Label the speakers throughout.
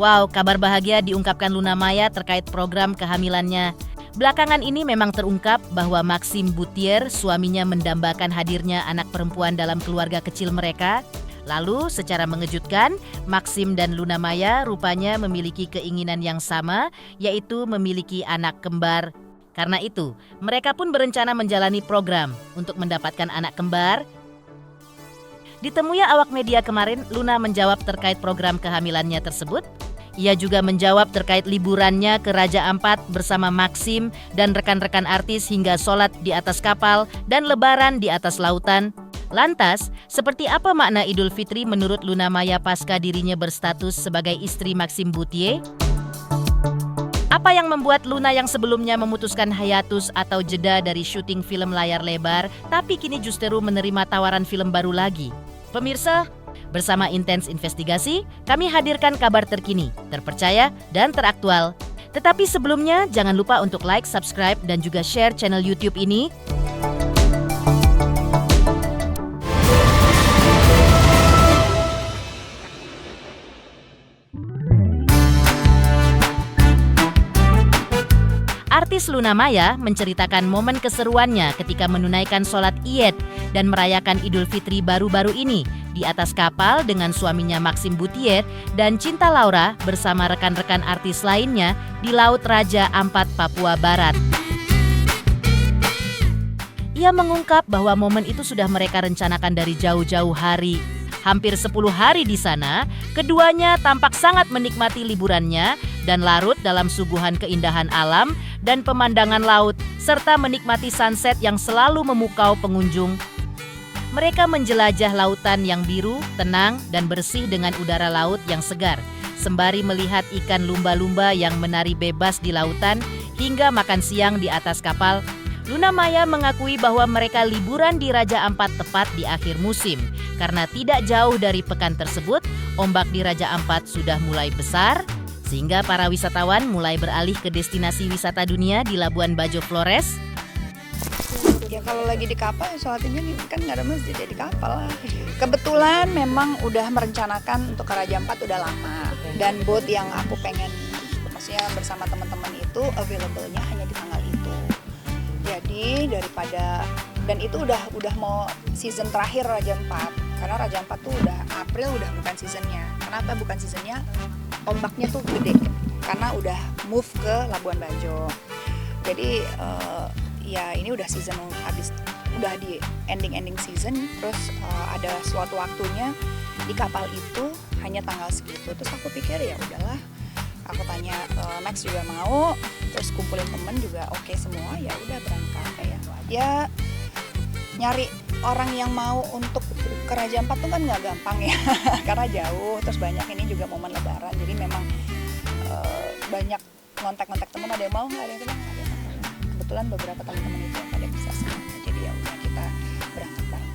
Speaker 1: Wow, kabar bahagia diungkapkan Luna Maya terkait program kehamilannya. Belakangan ini memang terungkap bahwa Maxime Bouthier, suaminya mendambakan hadirnya anak perempuan dalam keluarga kecil mereka. Lalu, secara mengejutkan, Maxime dan Luna Maya rupanya memiliki keinginan yang sama, yaitu memiliki anak kembar. Karena itu, mereka pun berencana menjalani program untuk mendapatkan anak kembar. Ditemui awak media kemarin, Luna menjawab terkait program kehamilannya tersebut. Ia juga menjawab terkait liburannya ke Raja Ampat bersama Maxime dan rekan-rekan artis hingga sholat di atas kapal dan lebaran di atas lautan. Lantas, seperti apa makna Idul Fitri menurut Luna Maya pasca dirinya berstatus sebagai istri Maxime Bouthier? Apa yang membuat Luna yang sebelumnya memutuskan hiatus atau jeda dari syuting film layar lebar, tapi kini justru menerima tawaran film baru lagi? Pemirsa, bersama Intens Investigasi, kami hadirkan kabar terkini, terpercaya, dan teraktual. Tetapi sebelumnya, jangan lupa untuk like, subscribe, dan juga share channel YouTube ini. Artis Luna Maya menceritakan momen keseruannya ketika menunaikan sholat Iyed dan merayakan Idul Fitri baru-baru ini di atas kapal dengan suaminya Maxime Bouthier dan Cinta Laura bersama rekan-rekan artis lainnya di Laut Raja Ampat, Papua Barat. Ia mengungkap bahwa momen itu sudah mereka rencanakan dari jauh-jauh hari. Hampir 10 hari di sana, keduanya tampak sangat menikmati liburannya dan larut dalam suguhan keindahan alam dan pemandangan laut, serta menikmati sunset yang selalu memukau pengunjung. Mereka menjelajah lautan yang biru, tenang, dan bersih dengan udara laut yang segar, sembari melihat ikan lumba-lumba yang menari bebas di lautan hingga makan siang di atas kapal. Luna Maya mengakui bahwa mereka liburan di Raja Ampat tepat di akhir musim. Karena tidak jauh dari pekan tersebut, ombak di Raja Ampat sudah mulai besar, sehingga para wisatawan mulai beralih ke destinasi wisata dunia di Labuan Bajo Flores.
Speaker 2: Ya kalau lagi di kapal, sholatnya kan nggak ada masjid ya di kapal lah. Kebetulan memang udah merencanakan untuk ke Raja Ampat udah lama. Dan boat yang aku pengen, maksudnya bersama teman-teman itu available-nya hanya di tanggal itu. Jadi daripada, dan itu udah mau season terakhir Raja Ampat. Karena Raja Ampat tuh udah April udah bukan seasonnya. Kenapa bukan seasonnya? Ombaknya tuh gede karena udah move ke Labuan Bajo. Jadi ya ini udah season habis, udah di ending season. Terus ada suatu waktunya di kapal itu hanya tanggal segitu. Terus aku pikir ya udahlah. Aku tanya Max juga mau, terus kumpulin temen juga oke semua, ya udah berangkat kayak. Ya nyari orang yang mau untuk ke Raja Ampat tuh kan nggak gampang ya, karena jauh, terus banyak ini juga momen lebaran, jadi memang banyak kontak teman, ada yang mau nggak, ada yang bilang nggak, ada yang mau. Kebetulan beberapa teman-teman itu yang pada bisa semuanya, jadi ya udah kita berangkat bareng.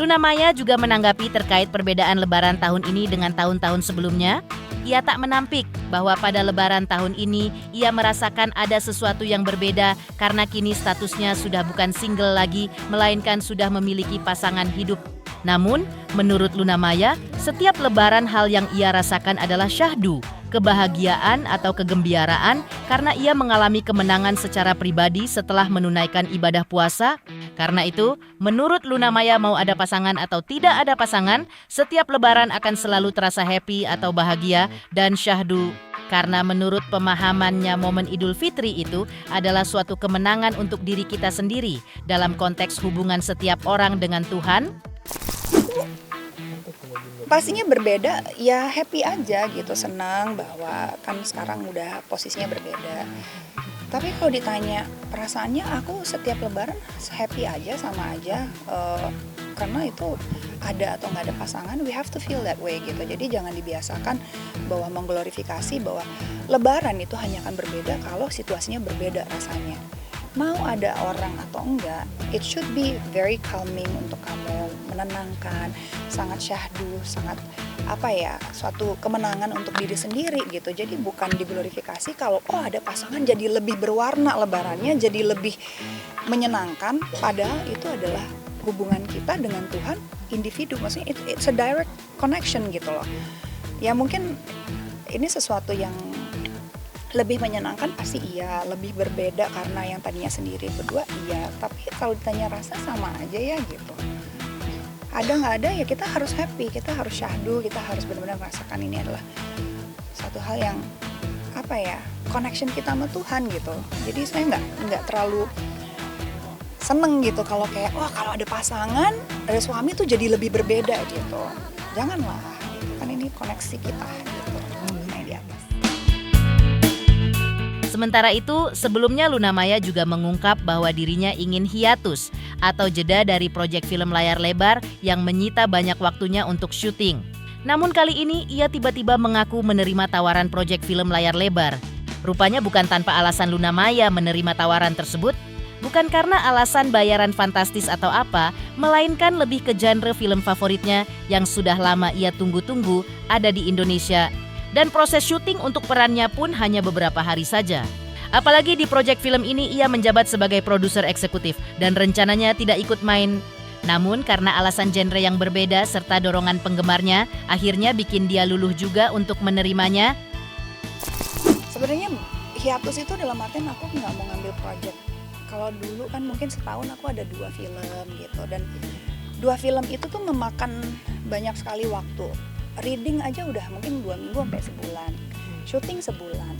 Speaker 1: Luna Maya juga menanggapi terkait perbedaan lebaran tahun ini dengan tahun-tahun sebelumnya. Ia tak menampik bahwa pada lebaran tahun ini ia merasakan ada sesuatu yang berbeda karena kini statusnya sudah bukan single lagi, melainkan sudah memiliki pasangan hidup. Namun, menurut Luna Maya, setiap lebaran hal yang ia rasakan adalah syahdu, kebahagiaan atau kegembiaraan karena ia mengalami kemenangan secara pribadi setelah menunaikan ibadah puasa. Karena itu, menurut Luna Maya mau ada pasangan atau tidak ada pasangan, setiap lebaran akan selalu terasa happy atau bahagia dan syahdu. Karena menurut pemahamannya momen Idul Fitri itu adalah suatu kemenangan untuk diri kita sendiri dalam konteks hubungan setiap orang dengan Tuhan.
Speaker 2: Pastinya berbeda, ya happy aja gitu, senang bahwa kan sekarang udah posisinya berbeda. Tapi kalau ditanya perasaannya, aku setiap lebaran happy aja, sama aja. Karena itu ada atau nggak ada pasangan, we have to feel that way gitu. Jadi jangan dibiasakan bahwa mengglorifikasi bahwa lebaran itu hanya akan berbeda kalau situasinya berbeda rasanya. Mau ada orang atau enggak, it should be very calming untuk kamu, menenangkan, sangat syahdu, sangat suatu kemenangan untuk diri sendiri gitu. Jadi bukan diglorifikasi kalau ada pasangan jadi lebih berwarna lebarannya, jadi lebih menyenangkan, padahal itu adalah hubungan kita dengan Tuhan individu. Maksudnya it's a direct connection gitu loh. Ya mungkin ini sesuatu yang lebih menyenangkan pasti iya, lebih berbeda karena yang tadinya sendiri berdua iya, tapi kalau ditanya rasa sama aja ya gitu. Ada nggak ada ya kita harus happy, kita harus syahdu, kita harus benar-benar merasakan ini adalah satu hal yang apa ya, connection kita sama Tuhan gitu. Jadi saya nggak terlalu seneng gitu kalau kayak wah kalau ada pasangan, ada suami tuh jadi lebih berbeda gitu. Janganlah, kan ini koneksi kita gitu. Yang di atas.
Speaker 1: Sementara itu, sebelumnya Luna Maya juga mengungkap bahwa dirinya ingin hiatus atau jeda dari proyek film layar lebar yang menyita banyak waktunya untuk syuting. Namun kali ini ia tiba-tiba mengaku menerima tawaran proyek film layar lebar. Rupanya bukan tanpa alasan Luna Maya menerima tawaran tersebut, bukan karena alasan bayaran fantastis atau apa, melainkan lebih ke genre film favoritnya yang sudah lama ia tunggu-tunggu ada di Indonesia. Dan proses syuting untuk perannya pun hanya beberapa hari saja. Apalagi di proyek film ini ia menjabat sebagai produser eksekutif dan rencananya tidak ikut main. Namun karena alasan genre yang berbeda serta dorongan penggemarnya, akhirnya bikin dia luluh juga untuk menerimanya.
Speaker 2: Sebenarnya hiatus itu dalam artian aku nggak mau ngambil proyek. Kalau dulu kan mungkin setahun aku ada 2 film gitu, dan 2 film itu tuh memakan banyak sekali waktu. Reading aja udah mungkin 2 minggu sampai sebulan, syuting sebulan,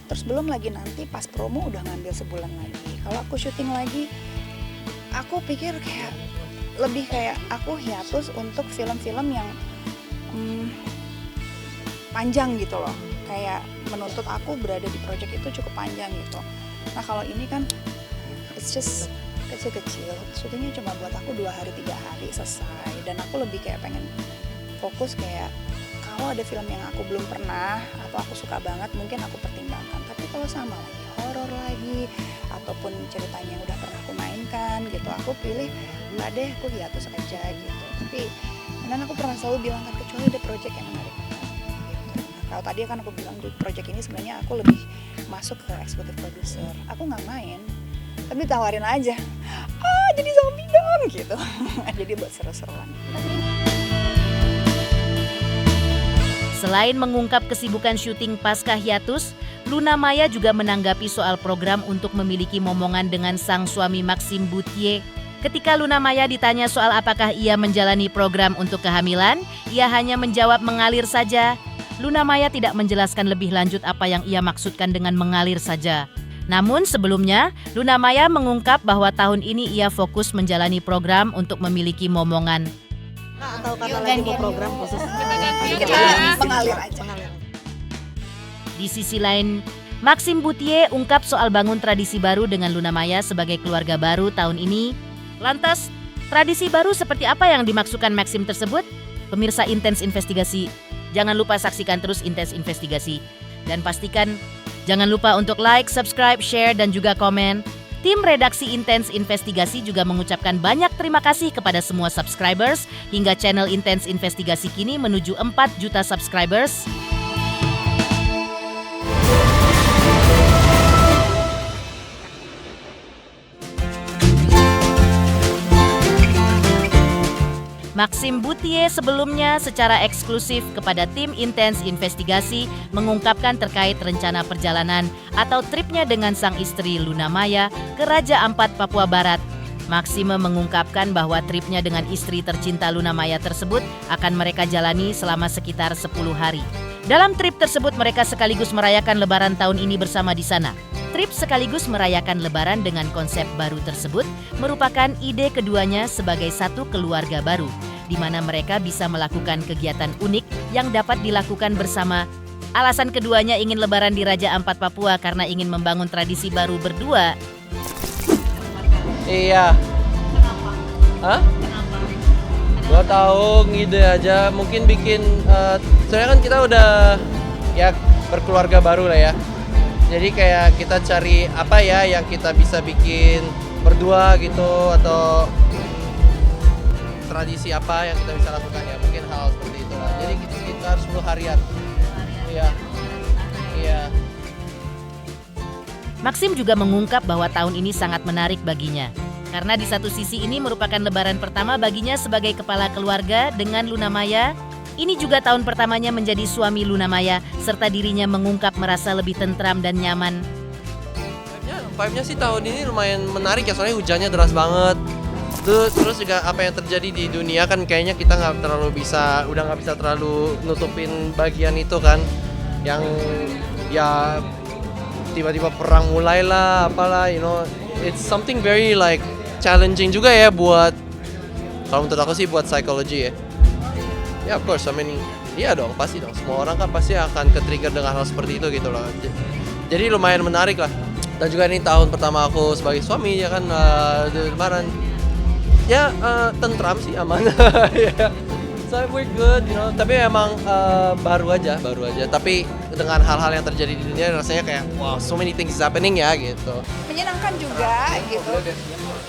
Speaker 2: terus belum lagi nanti pas promo udah ngambil sebulan lagi. Kalau aku syuting lagi, aku pikir kayak lebih kayak aku hiatus untuk film-film yang panjang gitu loh, kayak menuntut aku berada di project itu cukup panjang gitu. Nah kalau ini kan it's just kecil-kecil, syutingnya cuma buat aku 2 hari 3 hari selesai, dan aku lebih kayak pengen fokus kayak kalau ada film yang aku belum pernah atau aku suka banget mungkin aku pertimbangkan, tapi kalau sama lagi horor lagi ataupun ceritanya yang udah pernah aku mainkan gitu, aku pilih enggak deh, aku hiatus aja gitu. Tapi dan aku pernah selalu bilang kan kecuali ada project yang menarik gitu. Nah, kalau tadi kan aku bilang di project ini sebenarnya aku lebih masuk ke eksekutif produser, aku nggak main tapi tawarin aja, jadi zombie dong gitu. Jadi buat seru-seruan.
Speaker 1: Selain mengungkap kesibukan syuting pasca hiatus, Luna Maya juga menanggapi soal program untuk memiliki momongan dengan sang suami Maxime Bouthier. Ketika Luna Maya ditanya soal apakah ia menjalani program untuk kehamilan, ia hanya menjawab mengalir saja. Luna Maya tidak menjelaskan lebih lanjut apa yang ia maksudkan dengan mengalir saja. Namun sebelumnya, Luna Maya mengungkap bahwa tahun ini ia fokus menjalani program untuk memiliki momongan.
Speaker 3: Atau karena lagi mau program khusus?
Speaker 2: Kita mengalir aja.
Speaker 1: Di sisi lain, Maxime Bouthier ungkap soal bangun tradisi baru dengan Luna Maya sebagai keluarga baru tahun ini. Lantas, tradisi baru seperti apa yang dimaksudkan Maxime tersebut? Pemirsa Intens Investigasi, jangan lupa saksikan terus Intens Investigasi. Dan pastikan, jangan lupa untuk like, subscribe, share, dan juga komen. Tim redaksi Intens Investigasi juga mengucapkan banyak terima kasih kepada semua subscribers hingga channel Intens Investigasi kini menuju 4 juta subscribers. Maxime Bouthier sebelumnya secara eksklusif kepada tim Intens Investigasi mengungkapkan terkait rencana perjalanan atau tripnya dengan sang istri Luna Maya ke Raja Ampat, Papua Barat. Maxime mengungkapkan bahwa tripnya dengan istri tercinta Luna Maya tersebut akan mereka jalani selama sekitar 10 hari. Dalam trip tersebut mereka sekaligus merayakan Lebaran tahun ini bersama di sana. Trip sekaligus merayakan Lebaran dengan konsep baru tersebut merupakan ide keduanya sebagai satu keluarga baru, di mana mereka bisa melakukan kegiatan unik yang dapat dilakukan bersama. Alasan keduanya ingin Lebaran di Raja Ampat, Papua karena ingin membangun tradisi baru berdua.
Speaker 4: Iya. Hah? Gua tahu ngide aja, mungkin bikin. Soalnya kan kita udah ya berkeluarga baru lah ya. Jadi kayak kita cari apa ya yang kita bisa bikin berdua gitu, atau tradisi apa yang kita bisa lakukan ya, mungkin hal seperti itu lah. Jadi kita sekitar 10 harian. Iya. Iya.
Speaker 1: Maxime juga mengungkap bahwa tahun ini sangat menarik baginya. Karena di satu sisi ini merupakan Lebaran pertama baginya sebagai kepala keluarga dengan Luna Maya. Ini juga tahun pertamanya menjadi suami Luna Maya, serta dirinya mengungkap merasa lebih tentram dan nyaman.
Speaker 4: Vibe-nya sih tahun ini lumayan menarik ya, soalnya hujannya deras banget. Terus juga apa yang terjadi di dunia kan kayaknya kita udah nggak bisa terlalu nutupin bagian itu kan. Yang ya tiba-tiba perang mulai lah, apalah, it's something very like challenging juga ya buat, kalau menurut aku sih buat psikologi ya. Ya, of course, iya dong, pasti dong. Semua orang kan pasti akan ke-trigger dengan hal seperti itu gitu loh. Jadi lumayan menarik lah. Dan juga ini tahun pertama aku sebagai suami, ya kan, kemarin. Ya, tentram sih, aman. Yeah. So, we're good, Tapi emang baru aja. Tapi dengan hal-hal yang terjadi di dunia, rasanya kayak, wow, so many things is happening ya, gitu.
Speaker 2: Menyenangkan juga, gitu.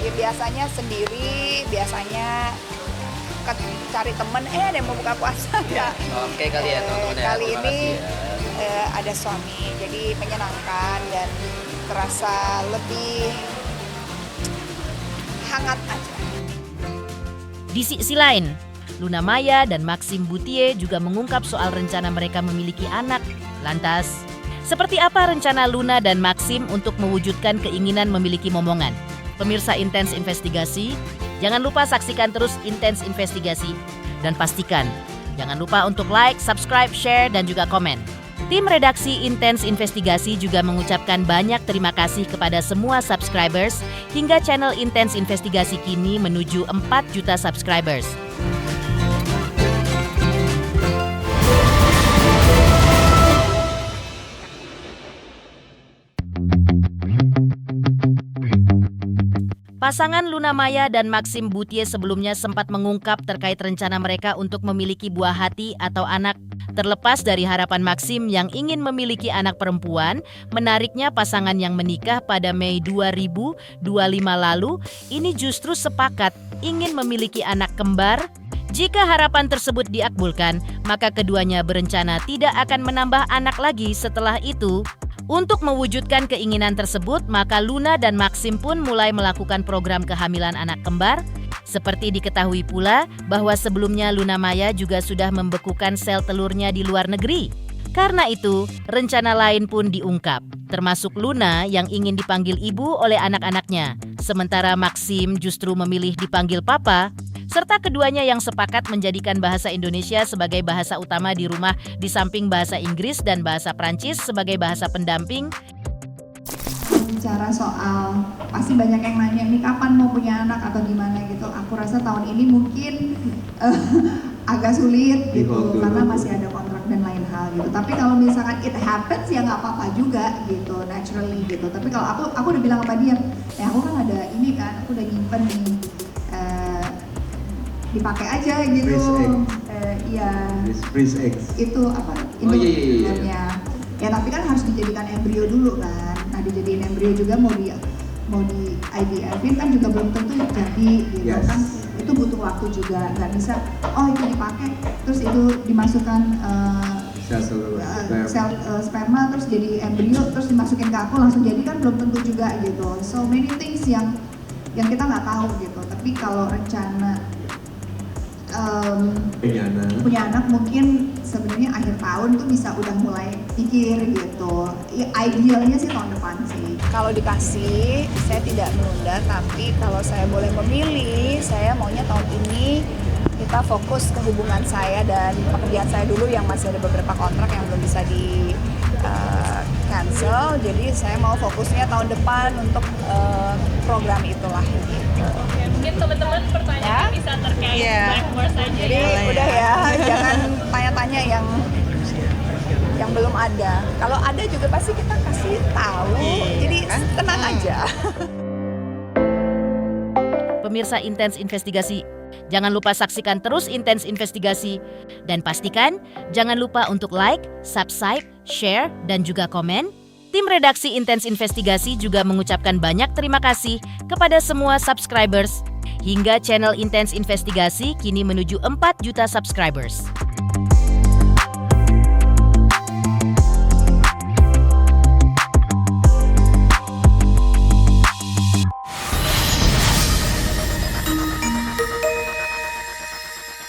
Speaker 2: Ya, biasanya sendiri, biasanya cari temen, ada yang mau buka puasa ya.
Speaker 5: Oke kali ya teman-teman ya.
Speaker 2: Kali ini ada suami, jadi menyenangkan dan terasa lebih hangat aja.
Speaker 1: Di sisi lain, Luna Maya dan Maxim Bouthier juga mengungkap soal rencana mereka memiliki anak. Lantas, seperti apa rencana Luna dan Maxim untuk mewujudkan keinginan memiliki momongan? Pemirsa Intens Investigasi, jangan lupa saksikan terus Intens Investigasi. Dan pastikan, jangan lupa untuk like, subscribe, share, dan juga komen. Tim redaksi Intens Investigasi juga mengucapkan banyak terima kasih kepada semua subscribers hingga channel Intens Investigasi kini menuju 4 juta subscribers. Pasangan Luna Maya dan Maxim Bouthier sebelumnya sempat mengungkap terkait rencana mereka untuk memiliki buah hati atau anak. Terlepas dari harapan Maxim yang ingin memiliki anak perempuan, menariknya pasangan yang menikah pada Mei 2025 lalu ini justru sepakat ingin memiliki anak kembar. Jika harapan tersebut diakbulkan, maka keduanya berencana tidak akan menambah anak lagi setelah itu. Untuk mewujudkan keinginan tersebut, maka Luna dan Maxim pun mulai melakukan program kehamilan anak kembar. Seperti diketahui pula bahwa sebelumnya Luna Maya juga sudah membekukan sel telurnya di luar negeri. Karena itu, rencana lain pun diungkap, termasuk Luna yang ingin dipanggil ibu oleh anak-anaknya, sementara Maxim justru memilih dipanggil papa, serta keduanya yang sepakat menjadikan bahasa Indonesia sebagai bahasa utama di rumah di samping bahasa Inggris dan bahasa Prancis sebagai bahasa pendamping.
Speaker 6: Bicara soal, pasti banyak yang nanya ini kapan mau punya anak atau gimana gitu. Aku rasa tahun ini mungkin agak sulit gitu karena masih ada kontrak dan lain hal gitu. Tapi kalau misalkan it happens ya nggak apa-apa juga gitu, naturally gitu. Tapi kalau aku udah bilang sama dia, aku kan ada ini kan, aku udah nyimpen nih, dipakai aja gitu. Iya. Freeze eggs. Itu apa? Iya. Ya tapi kan harus dijadikan embrio dulu kan. Nah dijadiin embrio juga mau di IVF-in kan juga belum tentu jadi gitu kan. Itu butuh waktu juga, nggak bisa itu dipakai terus itu dimasukkan sel sperma terus jadi embrio terus dimasukin ke aku langsung jadi kan belum tentu juga gitu. So many things yang kita nggak tahu gitu. Tapi kalau rencana punya anak mungkin sebenarnya akhir tahun tuh bisa udah mulai pikir gitu. Ya, idealnya sih tahun depan sih.
Speaker 2: Kalau dikasih, saya tidak menunda, tapi kalau saya boleh memilih, saya maunya tahun ini kita fokus ke hubungan saya dan pekerjaan saya dulu yang masih ada beberapa kontrak yang belum bisa di cancel. Jadi saya mau fokusnya tahun depan untuk program itulah gitu.
Speaker 7: Mungkin teman-teman pertanyaan bisa terkait Blackmores aja.
Speaker 2: Jadi udah ya, jangan tanya-tanya yang belum ada. Kalau ada juga pasti kita kasih tahu. Jadi tenang aja.
Speaker 1: Pemirsa Intens Investigasi, jangan lupa saksikan terus Intens Investigasi. Dan pastikan jangan lupa untuk like, subscribe, share, dan juga komen. Tim redaksi Intens Investigasi juga mengucapkan banyak terima kasih kepada semua subscribers. Hingga channel Intens Investigasi kini menuju 4 juta subscribers.